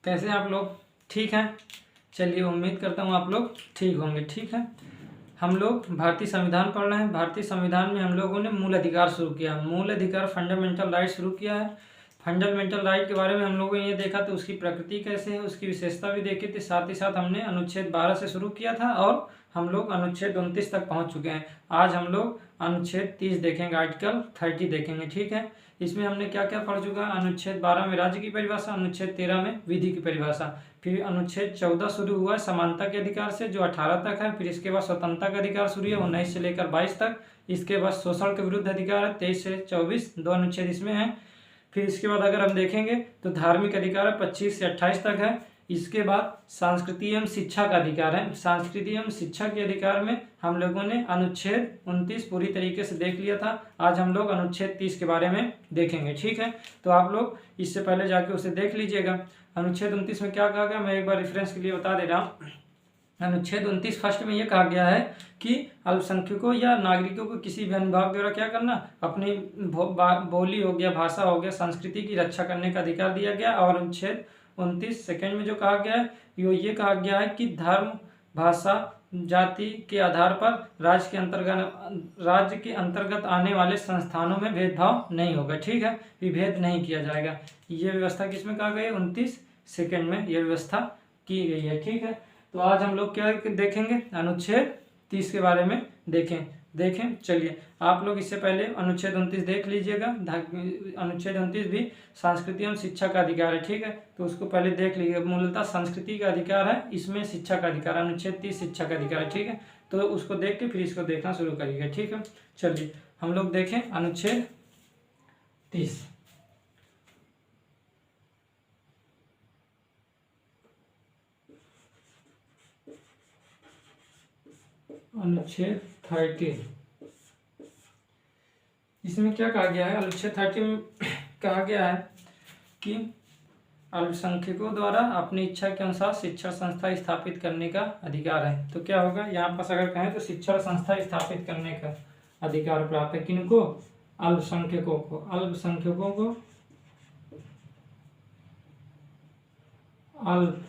कैसे आप लोग? ठीक हैं? चलिए, उम्मीद करता हूँ आप लोग ठीक होंगे। ठीक है, हम लोग भारतीय संविधान पढ़ रहे हैं। भारतीय संविधान में हम लोगों ने मूल अधिकार शुरू किया, मूल अधिकार फंडामेंटल राइट शुरू किया है। फंडामेंटल राइट के बारे में हम लोगों ने ये देखा, तो उसकी प्रकृति कैसे है, उसकी विशेषता भी देखी थी। साथ ही साथ हमने अनुच्छेद 12 से शुरू किया था और हम लोग अनुच्छेद 29 तक पहुंच चुके हैं। आज हम लोग अनुच्छेद 30 देखेंगे, आर्टिकल 30 देखेंगे। ठीक है, इसमें हमने क्या क्या पढ़ चुका है? अनुच्छेद 12 में राज्य की परिभाषा, अनुच्छेद 13 में विधि की परिभाषा, फिर अनुच्छेद 14 शुरू हुआ है समानता के अधिकार से जो 18 तक है। फिर इसके बाद स्वतंत्रता का अधिकार शुरू है 19 से लेकर 22 तक। इसके बाद शोषण के विरुद्ध अधिकार है 23 से 24, 2 अनुच्छेद इसमें है। फिर इसके बाद अगर हम देखेंगे तो धार्मिक अधिकार है 25 से 28 तक है। इसके बाद संस्कृति एवं शिक्षा का अधिकार है। संस्कृति एवं शिक्षा के अधिकार में हम लोगों ने अनुच्छेद 29 पूरी तरीके से देख लिया था। आज हम लोग अनुच्छेद 30 के बारे में देखेंगे। ठीक है, तो आप लोग इससे पहले जाके उसे देख लीजिएगा। अनुच्छेद 29 में क्या कहा गया, मैं एक बार रेफरेंस के लिए बता दे रहा हूँ। अनुच्छेद 29 फर्स्ट में यह कहा गया है कि अल्पसंख्यकों या नागरिकों को किसी भी अनुभाग द्वारा क्या करना, अपनी बोली हो गया, भाषा हो गया, संस्कृति की रक्षा करने का अधिकार दिया गया। और अनुच्छेद 29 सेकेंड में जो कहा गया है ये कहा गया है कि धर्म, भाषा, जाति के आधार पर राज्य के अंतर्गत आने वाले संस्थानों में भेदभाव नहीं होगा। ठीक है, विभेद नहीं किया जाएगा। ये व्यवस्था किसमें कहा गई है? 29 सेकेंड में ये व्यवस्था की गई है। ठीक है, तो आज हम लोग क्या देखेंगे? अनुच्छेद 30 के बारे में देखें। चलिए, आप लोग इससे पहले अनुच्छेद 29 देख लीजिएगा। अनुच्छेद 29 भी संस्कृति एवं शिक्षा का अधिकार है। ठीक है, तो उसको पहले देख लीजिएगा। मूलतः संस्कृति का अधिकार है, इसमें शिक्षा का अधिकार है। अनुच्छेद 30 शिक्षा का अधिकार है। ठीक है, तो उसको देख के फिर इसको देखना शुरू करिएगा। ठीक है, चलिए हम लोग देखें अनुच्छेद 30। अनुच्छेद 30 इसमें क्या कहा गया है? अनुच्छेद 30 में कहा गया है कि अल्पसंख्यकों द्वारा अपनी इच्छा के अनुसार शिक्षण संस्था स्थापित करने का अधिकार है। तो क्या होगा यहाँ पास अगर कहें तो शिक्षण संस्था स्थापित करने का अधिकार प्राप्त है। किनको? अल्पसंख्यकों को। अल्पसंख्यकों को अल्पसंख्यकों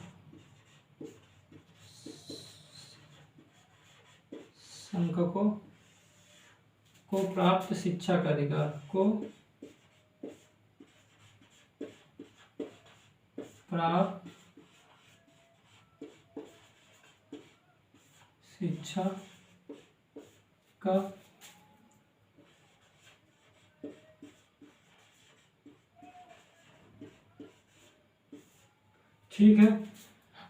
को प्राप्त शिक्षा का अधिकार को प्राप्त शिक्षा का ठीक है,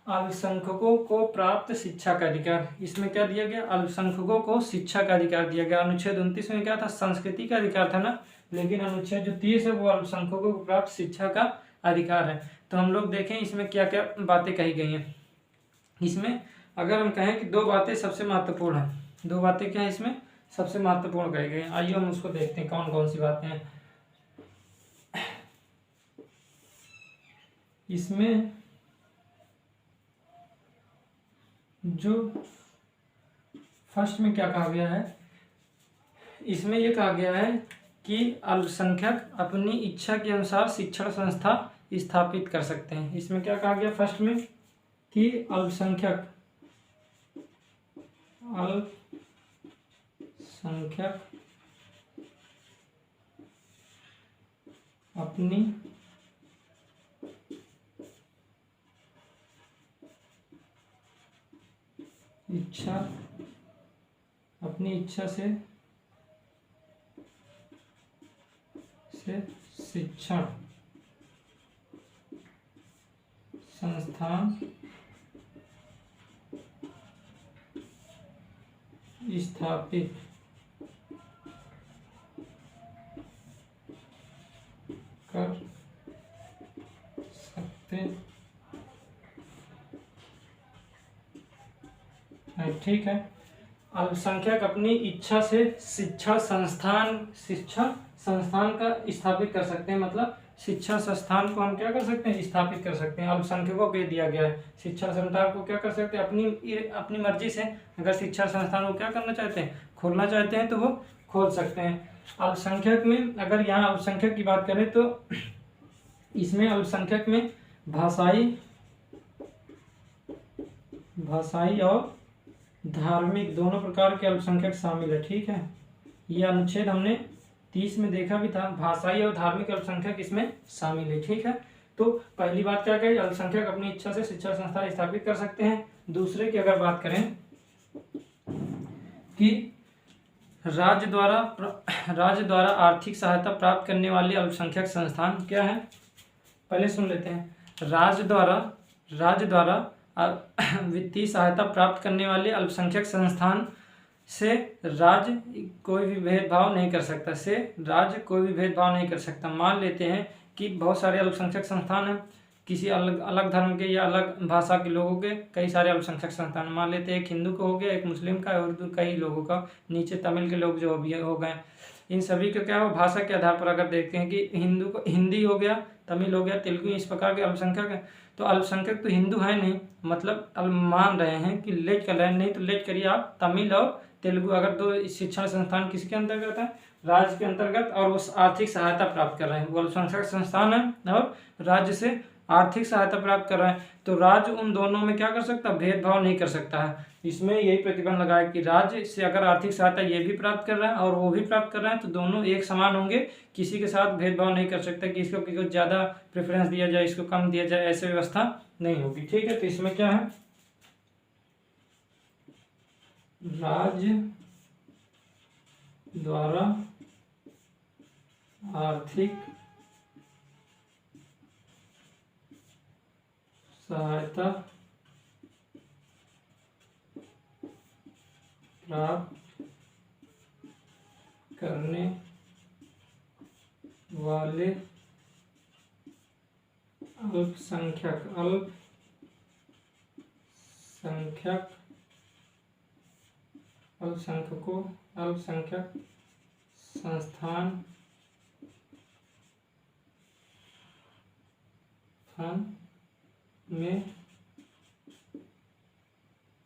अल्पसंख्यकों को प्राप्त शिक्षा का अधिकार। इसमें क्या दिया गया? अल्पसंख्यकों को शिक्षा का अधिकार दिया गया। अनुच्छेद 29 में क्या था? संस्कृति का अधिकार था ना, लेकिन अनुच्छेद जो 30 है वो अल्पसंख्यकों को प्राप्त शिक्षा का अधिकार है। तो हम लोग देखें इसमें क्या क्या बातें कही गई हैं। इसमें अगर हम कहें कि दो बातें सबसे महत्वपूर्ण है, दो बातें क्या है इसमें सबसे महत्वपूर्ण कही गई हैं। आइए हम उसको देखते हैं कौन कौन सी बातें हैं इसमें। जो फर्स्ट में क्या कहा गया है, इसमें यह कहा गया है कि अल्पसंख्यक अपनी इच्छा के अनुसार शिक्षण संस्था स्थापित कर सकते हैं। इसमें क्या कहा गया फर्स्ट में कि अल्पसंख्यक अपनी इच्छा से शिक्षण संस्थान स्थापित कर सकते हैं। ठीक है, अल्पसंख्यक अपनी इच्छा से शिक्षण संस्थान का स्थापित कर सकते हैं। मतलब शिक्षा संस्थान को हम क्या कर सकते हैं? स्थापित कर सकते हैं। अल्पसंख्यकों को दिया गया है शिक्षा संस्थान को क्या कर सकते हैं? अपनी मर्जी से अगर शिक्षा संस्थान को क्या करना चाहते हैं, खोलना चाहते हैं, तो वो खोल सकते हैं। अल्पसंख्यक में अगर यहाँ अल्पसंख्यक की बात करें तो इसमें अल्पसंख्यक में भाषाई भाषाई और धार्मिक दोनों प्रकार के अल्पसंख्यक शामिल है। ठीक है, ये अनुच्छेद हमने 30 में देखा भी था, भाषाई और धार्मिक अल्पसंख्यक इसमें शामिल है। ठीक है, तो पहली बात क्या कही, अल्पसंख्यक अपनी इच्छा से शिक्षा संस्थान स्थापित कर सकते हैं। दूसरे की अगर बात करें कि राज्य द्वारा आर्थिक सहायता प्राप्त करने वाले अल्पसंख्यक संस्थान क्या है, पहले सुन लेते हैं। राज्य द्वारा वित्तीय सहायता प्राप्त करने वाले अल्पसंख्यक संस्थान से राज्य कोई भी भेदभाव नहीं कर सकता। मान लेते हैं कि बहुत सारे अल्पसंख्यक संस्थान हैं, किसी अलग धर्म के या अलग भाषा के लोगों के कई सारे अल्पसंख्यक संस्थान, मान लेते हैं एक हिंदू का हो गया, एक मुस्लिम का, और कई लोगों का, नीचे तमिल के लोग जो भी हो गए, इन सभी का क्या हो, भाषा के आधार पर अगर देखते हैं कि हिंदू को हिंदी हो गया, तमिल हो गया, तेलुगु, इस प्रकार के अल्पसंख्यक है। तो अल्पसंख्यक तो हिंदू है नहीं, मतलब मान रहे हैं कि लेट कर रहे हैं, नहीं तो लेट करिए आप तमिल और तेलुगु, अगर दो शिक्षण संस्थान किसके अंतर्गत है, राज्य के अंतर्गत, और वो आर्थिक सहायता प्राप्त कर रहे हैं, वो अल्पसंख्यक संस्थान है और राज्य से आर्थिक सहायता प्राप्त कर रहे हैं, तो राज्य उन दोनों में क्या कर सकता है, भेदभाव नहीं कर सकता है। इसमें यही प्रतिबंध लगाया कि राज्य से अगर आर्थिक सहायता ये भी प्राप्त कर रहा है और वो भी प्राप्त कर रहे हैं तो दोनों एक समान होंगे, किसी के साथ भेदभाव नहीं कर सकता कि इसको किसी को ज़्यादा प्रेफरेंस दिया जाए, इसको कम दिया जाए, ऐसी व्यवस्था नहीं होगी। ठीक है, तो इसमें क्या है, राज्य द्वारा आर्थिक सहायता प्राप्त करने वाले अल्पसंख्यक संस्थान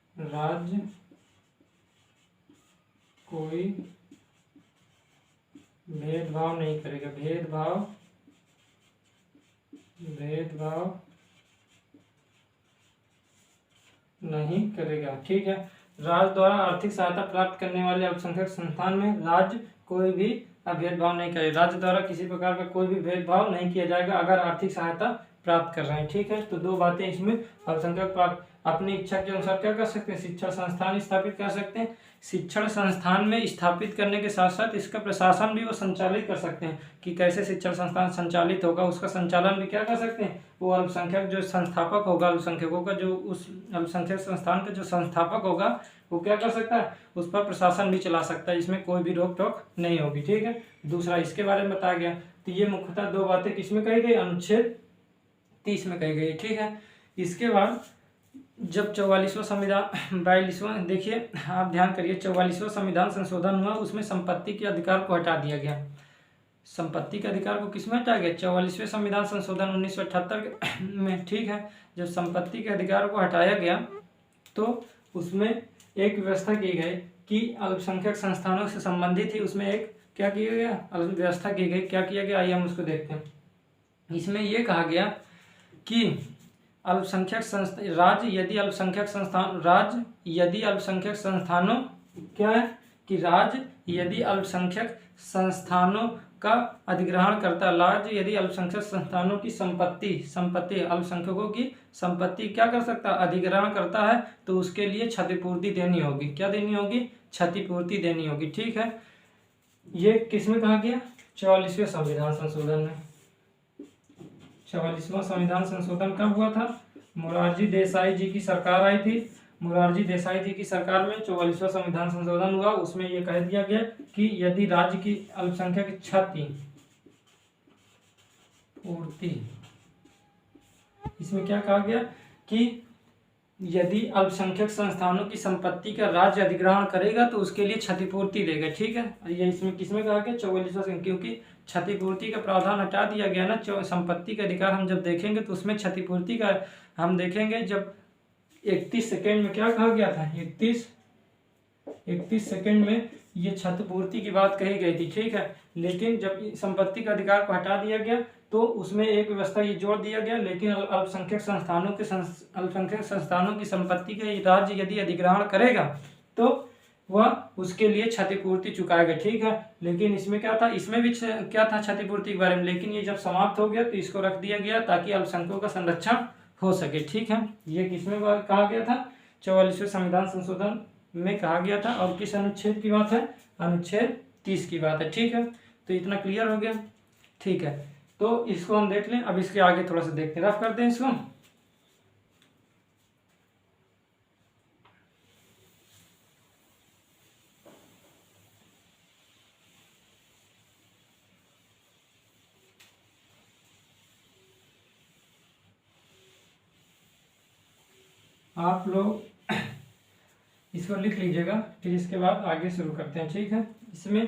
में राज्य कोई भेदभाव नहीं करेगा, भेदभाव नहीं करेगा। ठीक है, राज्य द्वारा आर्थिक सहायता प्राप्त करने वाले अल्पसंख्यक संस्थान में राज्य कोई भी भेदभाव नहीं करेगा, राज्य द्वारा किसी प्रकार का कोई भी भेदभाव नहीं किया जाएगा अगर आर्थिक सहायता प्राप्त कर रहे हैं। ठीक है, तो दो बातें इसमें, अल्पसंख्यक अपनी इच्छा के अनुसार क्या कर सकते हैं, शिक्षण संस्थान स्थापित कर सकते हैं, शिक्षण संस्थान में स्थापित करने के साथ साथ इसका प्रशासन भी वो संचालित कर सकते हैं कि कैसे शिक्षण संस्थान संचालित होगा, उसका संचालन भी क्या कर सकते हैं, वो अल्पसंख्यक जो संस्थापक होगा, अल्पसंख्यकों का जो उस अल्पसंख्यक संस्थान का जो संस्थापक होगा वो क्या कर सकता है, उस पर प्रशासन भी चला सकता है, इसमें कोई भी रोक टोक नहीं होगी। ठीक है, दूसरा इसके बारे में बताया गया। तो ये मुख्यतः दो बातें किसमें कही गई, अनुच्छेद 30 में कही गई। ठीक है, इसके बाद जब 44वां संविधान 42वां, देखिए आप ध्यान करिए, 44वां संविधान संशोधन हुआ, उसमें संपत्ति के अधिकार को हटा दिया गया। संपत्ति के अधिकार को किसमें हटाया गया, 44वें संविधान संशोधन 1978 में। ठीक है, जब संपत्ति के अधिकार को हटाया गया तो उसमें एक व्यवस्था की गई कि अल्पसंख्यक संस्थानों से संबंधित ही उसमें एक क्या किया गया, व्यवस्था की गई, क्या किया गया, आइए हम उसको देखते हैं। इसमें यह कहा गया कि राज्य यदि अल्पसंख्यक संस्थानों क्या है कि राज्य यदि अल्पसंख्यक संस्थानों का अधिग्रहण करता है, राज्य यदि अल्पसंख्यक संस्थानों की संपत्ति अल्पसंख्यकों की संपत्ति क्या कर सकता है, अधिग्रहण करता है, तो उसके लिए क्षतिपूर्ति देनी होगी। क्या देनी होगी, क्षतिपूर्ति देनी होगी। ठीक है, ये किसमें कहा गया, 44वें संविधान संशोधन में। 44वां संविधान संशोधन कब हुआ था, मोरारजी देसाई जी की सरकार आई थी, मोरारजी देसाई जी की सरकार में 44वां संविधान संशोधन हुआ। उसमें यह कह दिया गया कि यदि राज्य की अल्पसंख्यक क्षतिपूर्ति, इसमें क्या कहा गया कि यदि अल्पसंख्यक संस्थानों की संपत्ति का राज्य अधिग्रहण करेगा तो उसके लिए क्षतिपूर्ति देगा। ठीक है, ये इसमें किसमें कहा गया, 44वां, क्योंकि क्षतिपूर्ति का प्रावधान हटा दिया गया ना। संपत्ति का अधिकार हम जब देखेंगे तो उसमें क्षतिपूर्ति का हम देखेंगे, जब 31 सेकेंड में क्या कहा गया था, 31 सेकेंड में ये क्षतिपूर्ति की बात कही गई थी। ठीक है, लेकिन जब संपत्ति का अधिकार को हटा दिया गया तो उसमें एक व्यवस्था ये जोड़ दिया गया, लेकिन अल्पसंख्यक संस्थानों की संपत्ति के राज्य यदि अधिग्रहण करेगा तो वह उसके लिए क्षतिपूर्ति चुकाएगा। ठीक है, लेकिन इसमें क्या था, इसमें भी क्या था क्षतिपूर्ति के बारे में, लेकिन ये जब समाप्त हो गया तो इसको रख दिया गया ताकि अल्पसंख्यकों का संरक्षण हो सके। ठीक है, ये किसमें कहा गया था, 44वें संविधान संशोधन में कहा गया था। और किस अनुच्छेद की बात है, अनुच्छेद 30 की बात है। ठीक है, तो इतना क्लियर हो गया। ठीक है, तो इसको हम देख लें। अब इसके आगे थोड़ा सा देखते हैं, रफ करते हैं इसको। आप लोग इसको लिख लीजिएगा, फिर इसके बाद आगे शुरू करते हैं। ठीक है, इसमें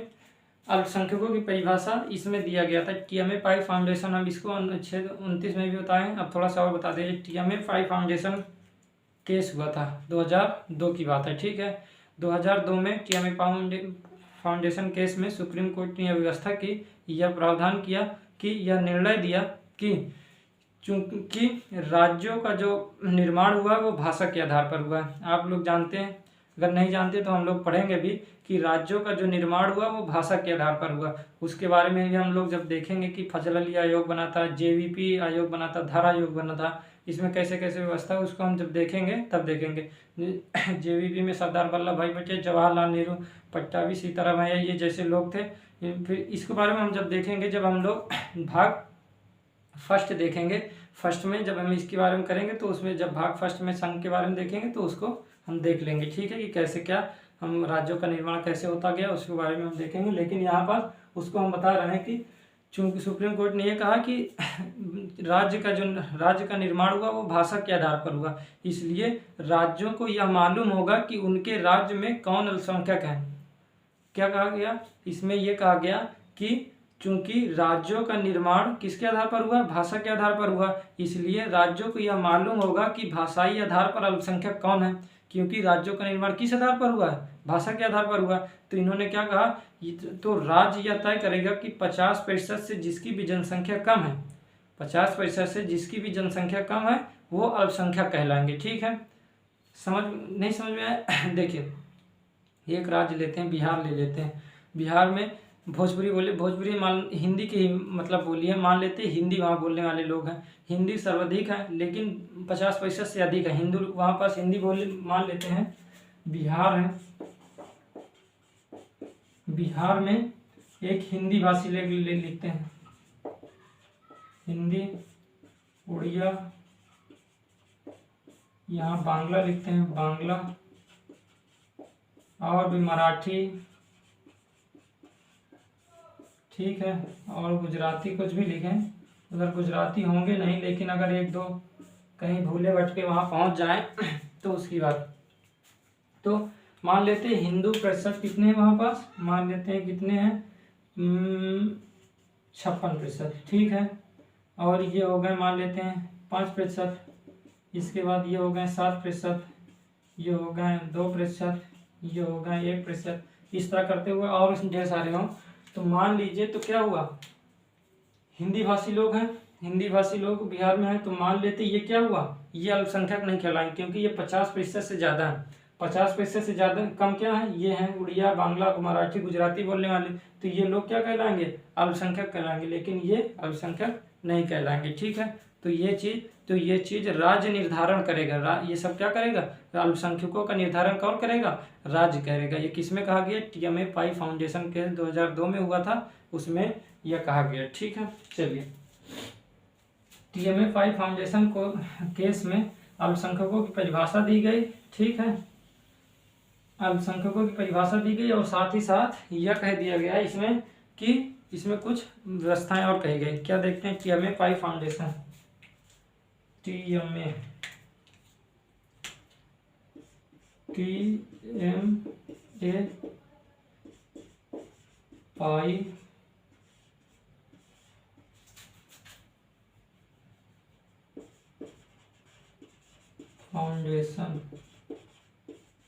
अल्पसंख्यकों की परिभाषा इसमें दिया गया था, टीएमए पाई फाउंडेशन। हम इसको अनुच्छेद 29 में भी बताएं। अब थोड़ा सा और बता दें, टीएमए पाई फाउंडेशन केस हुआ था 2002 की बात है। ठीक है, 2002 में टीएमए फाउंडेशन केस में सुप्रीम कोर्ट ने यह व्यवस्था की, यह प्रावधान किया कि यह निर्णय दिया कि चूंकि राज्यों का जो निर्माण हुआ वो भाषा के आधार पर हुआ। आप लोग जानते हैं, अगर नहीं जानते तो हम लोग पढ़ेंगे भी कि राज्यों का जो निर्माण हुआ वो भाषा के आधार पर हुआ। उसके बारे में भी हम लोग जब देखेंगे कि फजल अली आयोग बना था, जेवीपी आयोग बना था, धर आयोग बना था, इसमें कैसे कैसे व्यवस्था है उसको हम जब देखेंगे तब देखेंगे। जेवीपी में सरदार वल्लभ भाई पटेल, जवाहरलाल नेहरू, पट्टाभी, सीतारामैया, ये जैसे लोग थे। फिर इसके बारे में हम जब देखेंगे, जब हम लोग भाग फर्स्ट देखेंगे, फर्स्ट में जब हम इसके बारे में करेंगे तो उसमें जब भाग फर्स्ट में संघ के बारे में देखेंगे तो उसको हम देख लेंगे। ठीक है, कि कैसे क्या हम राज्यों का निर्माण कैसे होता गया उसके बारे में हम देखेंगे। लेकिन यहाँ पर उसको हम बता रहे हैं कि चूंकि सुप्रीम कोर्ट ने ये कहा कि राज्य का निर्माण हुआ वो भाषा के आधार पर हुआ, इसलिए राज्यों को यह मालूम होगा कि उनके राज्य में कौन अल्पसंख्यक है। क्या कहा गया इसमें, ये कहा गया कि चूंकि राज्यों का निर्माण किसके आधार पर हुआ, भाषा के आधार पर हुआ, इसलिए राज्यों को यह मालूम होगा कि भाषाई आधार पर अल्पसंख्यक कौन है। क्योंकि राज्यों का निर्माण किस आधार पर हुआ है, भाषा के आधार पर हुआ। तो इन्होंने क्या कहा, तो राज्य यह तय करेगा कि 50% से जिसकी भी जनसंख्या कम है, 50% से जिसकी भी जनसंख्या कम है वो अल्पसंख्यक कहलाएंगे। ठीक है, नहीं समझ में आया। देखिए, एक राज्य लेते हैं, बिहार ले लेते हैं। बिहार में भोजपुरी बोले, भोजपुरी हिंदी की मतलब बोली है, मान लेते हैं हिंदी वहाँ बोलने वाले लोग हैं, हिंदी सर्वाधिक है, लेकिन 50% से अधिक है हिंदू वहाँ पास हिंदी बोले। मान लेते हैं बिहार है, बिहार में एक हिंदी भाषी ले लिखते हैं, हिंदी, उड़िया, यहाँ बांग्ला लिखते हैं, बांग्ला, और भी मराठी, ठीक है, और गुजराती कुछ भी लिखें। अगर गुजराती होंगे नहीं, लेकिन अगर एक दो कहीं भूले भटके वहाँ पहुँच जाएं तो उसकी बात। तो मान लेते हैं हिंदू प्रतिशत कितने हैं वहाँ पास, मान लेते हैं कितने हैं, 56%। ठीक है, और ये हो गए मान लेते हैं 5%, इसके बाद ये हो गए 7%, ये हो गए 2%, ये हो गए 1%। इस तरह करते हुए और ढेर सारे हों। तो मान लीजिए, तो क्या हुआ, हिंदी भाषी लोग हैं, हिंदी भाषी लोग बिहार में हैं, तो मान लेते ये क्या हुआ, ये अल्पसंख्यक नहीं कहलाएंगे क्योंकि ये 50% से ज़्यादा है। 50% से ज़्यादा कम क्या है, ये हैं उड़िया, बांग्ला, मराठी, गुजराती बोलने वाले, तो ये लोग क्या कहलाएंगे, अल्पसंख्यक कहलाएंगे, लेकिन ये अल्पसंख्यक नहीं कहलाएंगे। ठीक है, तो ये चीज़ राज्य निर्धारण करेगा। ये सब क्या करेगा, अल्पसंख्यकों का निर्धारण कौन करेगा, राज्य करेगा। ये किसमें कहा गया, टीएमए पाई फाउंडेशन के 2002 में हुआ था, उसमें यह कहा गया। ठीक है, चलिए, टीएमए पाई फाउंडेशन को केस में अल्पसंख्यकों की परिभाषा दी गई। ठीक है, अल्पसंख्यकों की परिभाषा दी गई और साथ ही साथ यह कह दिया गया इसमें कि इसमें कुछ व्यवस्थाएं और कही गई। क्या देखते हैं, टीएमए पाई फाउंडेशन, टीएमए पाई फाउंडेशन,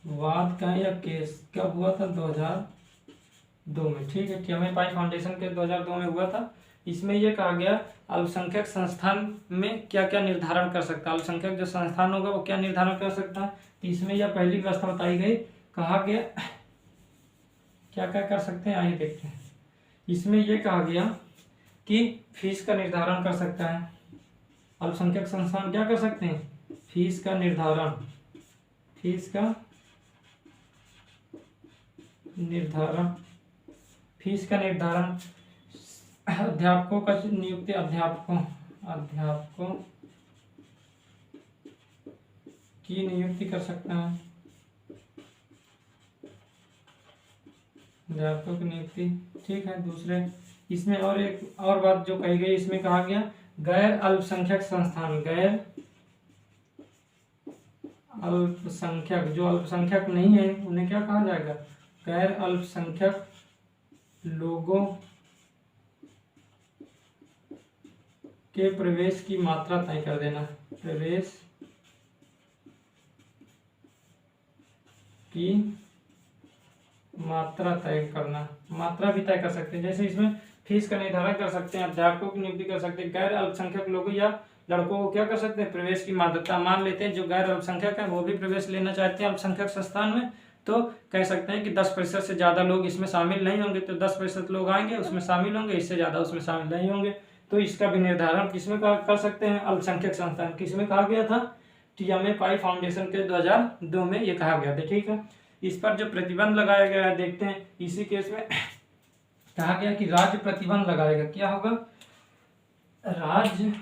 वाद का या केस कब हुआ था, 2002 में। ठीक है, टीएमए पाई फाउंडेशन के 2002 में हुआ था। इसमें ये कहा गया अल्पसंख्यक संस्थान में क्या क्या निर्धारण कर सकता है, अल्पसंख्यक जो संस्थान होगा वो क्या निर्धारण कर सकता है। तो इसमें यह पहली व्यवस्था बताई गई, कहा गया क्या क्या कर सकते हैं, आइए देखते हैं। इसमें यह कहा गया कि फीस का निर्धारण कर सकता है, अल्पसंख्यक संस्थान क्या कर सकते हैं, फीस का निर्धारण, फीस का निर्धारण, फीस का निर्धारण, अध्यापकों का नियुक्ति, अध्यापकों की नियुक्ति कर सकता है, अध्यापकों की नियुक्ति, ठीक है। दूसरे इसमें और एक और बात जो कही गई, इसमें कहा गया गैर अल्पसंख्यक संस्थान, गैर अल्पसंख्यक, जो अल्पसंख्यक नहीं है उन्हें क्या कहा जाएगा, गैर अल्पसंख्यक लोगों के प्रवेश की मात्रा तय कर देना, प्रवेश की मात्रा तय करना, मात्रा भी तय कर सकते हैं। जैसे इसमें फीस का निर्धारण कर सकते हैं, अध्यापकों की नियुक्ति कर सकते हैं, गैर अल्पसंख्यक लोगों या लड़कों को क्या कर सकते हैं, प्रवेश की मान्यता। मान लेते हैं जो गैर अल्पसंख्यक है वो भी प्रवेश लेना चाहते हैं अल्पसंख्यक संस्थान में, तो कह सकते हैं कि 10% से ज़्यादा लोग इसमें शामिल नहीं होंगे, तो 10% लोग आएंगे उसमें शामिल होंगे, इससे ज़्यादा उसमें शामिल नहीं होंगे। तो इसका भी निर्धारण किसमें कर सकते हैं, अल्पसंख्यक संस्थान। किसमें कहा गया था, TMA पाई फाउंडेशन के 2002 में ये कहा गया था, ठीक है। इस पर जो प्रतिबंध लगाया गया है देखते हैं, इसी केस में कहा गया कि राज्य प्रतिबंध लगाएगा, क्या होगा, राज्य,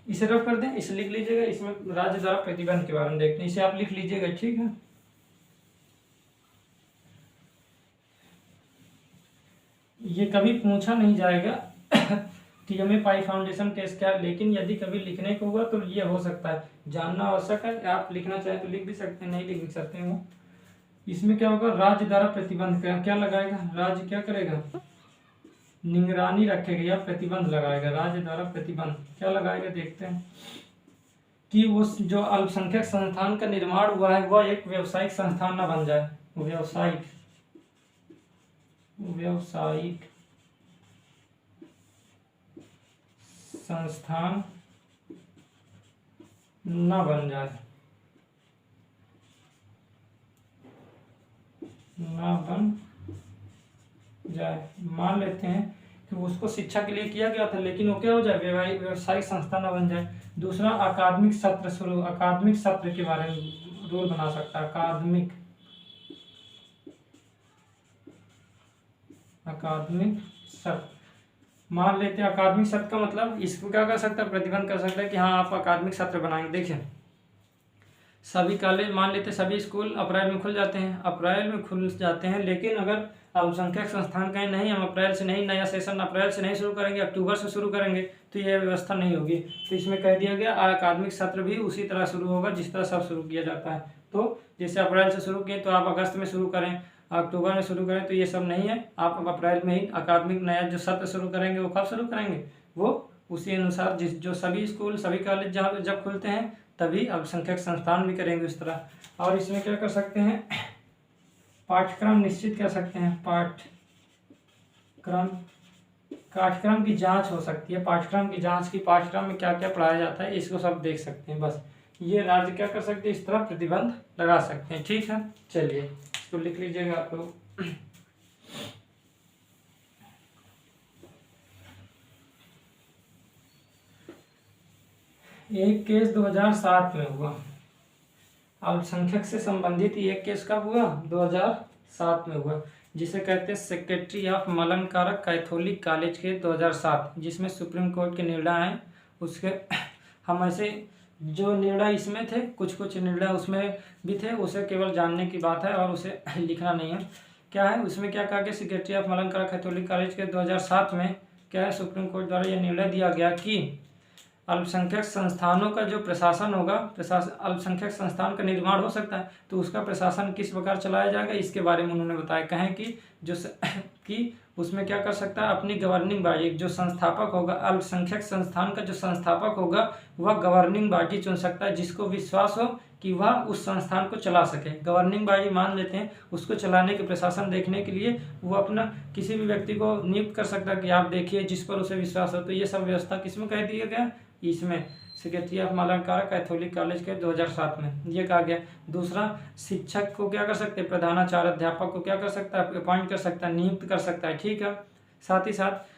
इसे रफ कर दें, इसे लिख लीजिएगा, इसमें राज्य द्वारा प्रतिबंध के बारे में देखते हैं, इसे आप लिख लीजिएगा, ठीक है। ये कभी पूछा नहीं जाएगा TMA पाई फाउंडेशन केस क्या, लेकिन यदि कभी लिखने को हुआ तो ये हो सकता है, जानना आवश्यक है। आप लिखना चाहें तो लिख भी सकते हैं, नहीं लिख भी सकते हैं। वो इसमें क्या होगा, राज्य द्वारा प्रतिबंध क्या लगाएगा, राज्य क्या करेगा, निगरानी रखेगा या प्रतिबंध लगाएगा, राज्य द्वारा प्रतिबंध क्या लगाएगा, देखते हैं कि वो जो अल्पसंख्यक संस्थान का निर्माण हुआ है वह एक व्यावसायिक संस्थान न बन जाए, व्यावसायिक संस्थान न बन जाए, मान लेते हैं कि उसको शिक्षा के लिए किया गया था, लेकिन वो क्या हो जाए, व्यावसायिक संस्था न बन जाए। दूसरा अकादमिक सत्र शुरू, अकादमिक सत्र के बारे में रूल बना सकता है, अकादमिक सत्र। मान लेते हैं अकादमिक सत्र का मतलब इसको क्या कर सकता है, प्रतिबंध कर सकता है कि हाँ आप अकादमिक सत्र बनाएंगे। देखिए सभी कॉलेज, मान लेते हैं सभी स्कूल अप्रैल में खुल जाते हैं, लेकिन अगर अल्पसंख्यक संस्थान कहें नहीं हम अप्रैल से नहीं, नया सेशन अप्रैल से नहीं शुरू करेंगे, अक्टूबर से शुरू करेंगे, तो यह व्यवस्था नहीं होगी। तो इसमें कह दिया गया अकादमिक सत्र भी उसी तरह शुरू होगा जिस तरह सब शुरू किया जाता है। तो जैसे अप्रैल से शुरू किए तो आप अगस्त में शुरू करें, अक्टूबर में शुरू करें, तो ये सब नहीं है। आप अप्रैल में ही अकादमिक नया जो सत्र शुरू करेंगे वो कब शुरू करेंगे, वो उसी अनुसार जो सभी स्कूल सभी कॉलेज जब खुलते हैं तभी अल्पसंख्यक संस्थान भी करेंगे उस तरह। और इसमें क्या कर सकते हैं, पाठ्यक्रम निश्चित कर सकते हैं, पाठ्यक्रम की जांच हो सकती है, पाठ्यक्रम की जांच की, पाठ्यक्रम में क्या क्या पढ़ाया जाता है इसको सब देख सकते हैं। बस ये राज्य क्या कर सकते हैं, इस तरह प्रतिबंध लगा सकते हैं, ठीक है। चलिए इसको लिख लीजिएगा आप लोग। एक केस 2007 में हुआ, अल्पसंख्यक से संबंधित एक केस कब हुआ, 2007 में हुआ, जिसे कहते हैं secretary of Malankara Catholic college के 2007, जिसमें सुप्रीम कोर्ट के निर्णय हैं। उसके हम ऐसे जो निर्णय इसमें थे, कुछ निर्णय उसमें भी थे, उसे केवल जानने की बात है और उसे लिखना नहीं है। क्या है उसमें, क्या कहा गया, secretary of Malankara Catholic college के 2007 में क्या है, सुप्रीम कोर्ट द्वारा यह निर्णय दिया गया कि अल्पसंख्यक संस्थानों का जो प्रशासन होगा, अल्पसंख्यक संस्थान का निर्माण हो सकता है तो उसका प्रशासन किस प्रकार चलाया जाएगा इसके बारे में उन्होंने बताया। कहें कि कि उसमें क्या कर सकता है, अपनी गवर्निंग बॉडी, जो संस्थापक होगा, अल्पसंख्यक संस्थान का जो संस्थापक होगा वह गवर्निंग बॉडी चुन सकता है जिसको विश्वास हो कि वह उस संस्थान को चला सके। गवर्निंग बॉडी मान लेते हैं, उसको चलाने के प्रशासन देखने के लिए वो अपना किसी भी व्यक्ति को नियुक्त कर सकता है कि आप देखिए, जिस पर उसे विश्वास हो। तो ये सब व्यवस्था किसमें कह दिया गया, इसमें सेक्रेटरी ऑफ मालांकारा कैथोलिक कॉलेज के 2007 में ये कहा गया। दूसरा, शिक्षक को क्या कर सकते हैं, प्रधानाचार्य अध्यापक को क्या कर सकता है, अपॉइंट कर सकता है, नियुक्त कर सकता है, ठीक है। साथ ही साथ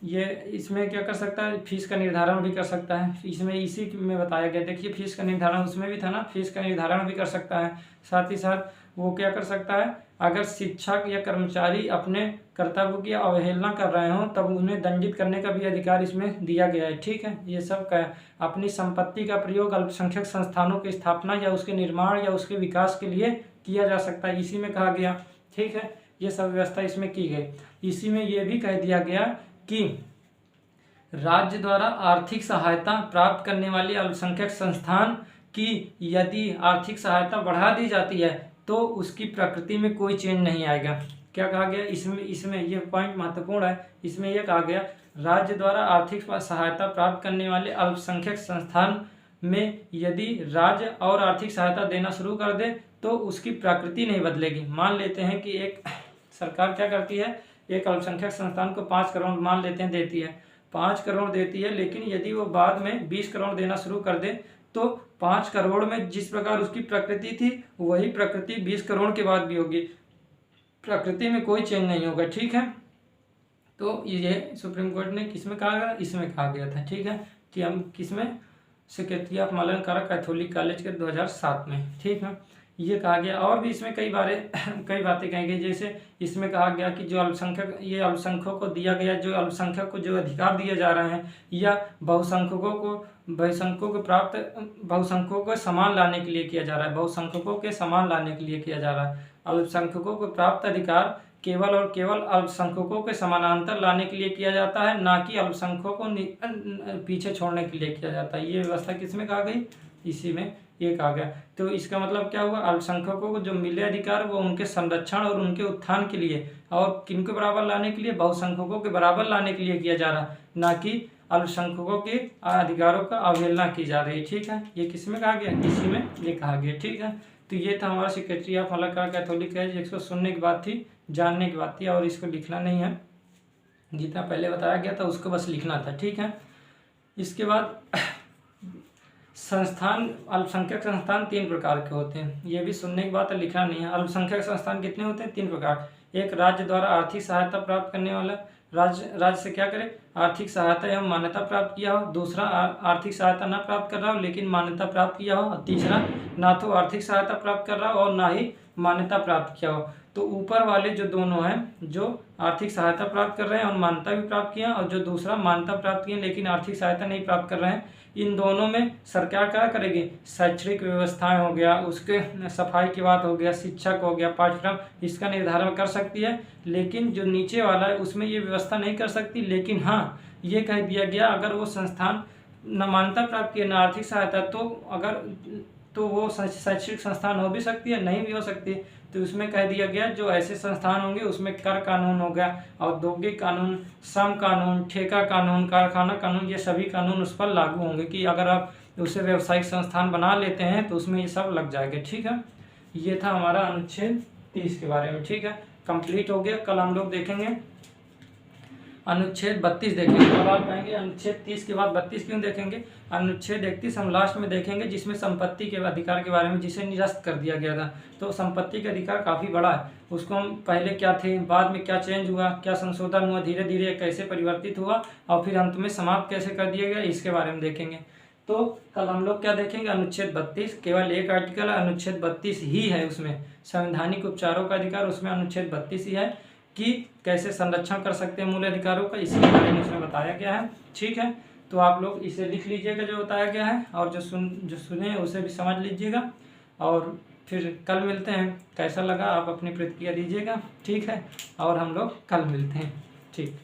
ये इसमें क्या कर सकता है, फीस का निर्धारण भी कर सकता है। इसमें इसी में बताया गया, देखिए फीस का निर्धारण उसमें भी था ना, फीस का निर्धारण भी कर सकता है। साथ ही साथ वो क्या कर सकता है, अगर शिक्षक या कर्मचारी अपने कर्तव्य की अवहेलना कर रहे हो तब उन्हें दंडित करने का भी अधिकार इसमें दिया गया है, ठीक है। ये सब का अपनी संपत्ति का प्रयोग अल्पसंख्यक संस्थानों की स्थापना या उसके निर्माण या उसके विकास के लिए किया जा सकता है, इसी में कहा गया, ठीक है। ये सब व्यवस्था इसमें की गई। इसी में ये भी कह दिया गया कि राज्य द्वारा आर्थिक सहायता प्राप्त करने वाली अल्पसंख्यक संस्थान की यदि आर्थिक सहायता बढ़ा दी जाती है तो उसकी प्रकृति में कोई चेंज नहीं आएगा। क्या कहा गया इसमें ये पॉइंट महत्वपूर्ण है। इसमें यह कहा गया, राज्य द्वारा आर्थिक सहायता प्राप्त करने वाले अल्पसंख्यक संस्थान में यदि राज्य और आर्थिक सहायता देना शुरू कर दे तो उसकी प्रकृति नहीं बदलेगी। मान लेते हैं कि एक सरकार क्या करती है, एक अल्पसंख्यक संस्थान को 5 करोड़ मान लेते हैं देती है, 5 करोड़ देती है, लेकिन यदि वो बाद में 20 करोड़ देना शुरू कर दे तो 5 करोड़ में जिस प्रकार उसकी प्रकृति थी वही प्रकृति 20 करोड़ के बाद भी होगी, प्रकृति में कोई चेंज नहीं होगा, ठीक है। तो ये सुप्रीम कोर्ट ने किसमें कहा गया, इसमें कहा गया था, ठीक है, कि हम किसमें, सेक्रेटरी ऑफ मालांकारा कैथोलिक कॉलेज के 2007 में, ठीक है, ये कहा गया। और भी इसमें कई बातें कही गई, जैसे इसमें कहा गया कि जो अल्पसंख्यक, ये अल्पसंख्यकों को दिया गया, जो अल्पसंख्यक को जो अधिकार दिए जा रहे हैं या बहुसंख्यकों को समान लाने के लिए किया जा रहा है, बहुसंख्यकों के समान लाने के लिए किया जा रहा है। अल्पसंख्यकों को प्राप्त अधिकार केवल और केवल अल्पसंख्यकों के समानांतर लाने के लिए किया जाता है, ना कि अल्पसंख्यकों को पीछे छोड़ने के लिए किया जाता है। ये व्यवस्था किसमें कहा गई, इसी में ये कहा गया। तो इसका मतलब क्या हुआ, अल्पसंख्यकों को जो मिले अधिकार वो उनके संरक्षण और उनके उत्थान के लिए, और किनको बराबर लाने के लिए, बहुसंख्यकों के बराबर लाने के लिए किया जा रहा, ना कि अल्पसंख्यकों के अधिकारों का अवहेलना की जा रही है, ठीक है। ये किसमें कहा गया, इसी में ये कहा गया, ठीक है। तो ये था हमारा सेक्रेटरी ऑफ मालांकारा कैथोलिक कॉलेज, इसको सुनने की बात थी, जानने की बात थी, और इसको लिखना नहीं है, जितना पहले बताया गया था उसको बस लिखना था, ठीक है। इसके बाद संस्थान, अल्पसंख्यक संस्थान 3 प्रकार के होते हैं, ये भी सुनने की बात है, लिखना नहीं है। अल्पसंख्यक संस्थान कितने होते हैं, 3 प्रकार। एक, राज्य द्वारा आर्थिक सहायता प्राप्त करने वाला, राज्य से क्या करे, आर्थिक सहायता एवं मान्यता प्राप्त किया हो। दूसरा, आर्थिक सहायता ना प्राप्त कर रहा हो लेकिन मान्यता प्राप्त किया हो। तीसरा, ना तो आर्थिक सहायता प्राप्त कर रहा हो और ना ही मान्यता प्राप्त किया हो। तो ऊपर वाले जो दोनों हैं, जो आर्थिक सहायता प्राप्त कर रहे हैं और मान्यता भी प्राप्त किया, और जो दूसरा मान्यता प्राप्त किए लेकिन आर्थिक सहायता नहीं प्राप्त कर रहे हैं, इन दोनों में सरकार क्या करेगी, शैक्षणिक व्यवस्थाएं हो गया, उसके सफाई की बात हो गया, शिक्षक हो गया, पाठ्यक्रम, इसका निर्धारण कर सकती है। लेकिन जो नीचे वाला है उसमें ये व्यवस्था नहीं कर सकती। लेकिन हाँ, ये कह दिया गया, अगर वो संस्थान न मान्यता प्राप्त किए न आर्थिक सहायता, तो वो शैक्षणिक संस्थान हो भी सकती है, नहीं भी हो सकती। तो उसमें कह दिया गया, जो ऐसे संस्थान होंगे उसमें कर कानून हो गया, औद्योगिक कानून, श्रम कानून, ठेका कानून, कारखाना कानून, ये सभी कानून उस पर लागू होंगे कि अगर आप उसे व्यावसायिक संस्थान बना लेते हैं तो उसमें ये सब लग जाएगा, ठीक है। ये था हमारा अनुच्छेद 30 के बारे में, ठीक है, कंप्लीट हो गया। कल हम लोग देखेंगे अनुच्छेद 32 देखेंगे। अब आप कहेंगे अनुच्छेद 30 के बाद 32 क्यों देखेंगे, अनुच्छेद 31 हम लास्ट में देखेंगे, जिसमें संपत्ति के अधिकार के बारे में, जिसे निरस्त कर दिया गया था। तो संपत्ति का अधिकार काफ़ी बड़ा है, उसको हम पहले क्या थे, बाद में क्या चेंज हुआ, क्या संशोधन हुआ, धीरे धीरे कैसे परिवर्तित हुआ और फिर अंत में समाप्त कैसे कर दिया गया, इसके बारे में देखेंगे। तो कल हम लोग क्या देखेंगे, अनुच्छेद 32, केवल एक आर्टिकल है, अनुच्छेद 32 ही है उसमें, संवैधानिक उपचारों का अधिकार, उसमें अनुच्छेद 32 ही है कि कैसे संरक्षण कर सकते हैं मूल अधिकारों का, इसके बारे में उसमें बताया गया है, ठीक है। तो आप लोग इसे लिख लीजिएगा जो बताया गया है, और जो सुने उसे भी समझ लीजिएगा, और फिर कल मिलते हैं। कैसा लगा आप अपनी प्रतिक्रिया दीजिएगा, ठीक है, और हम लोग कल मिलते हैं, ठीक।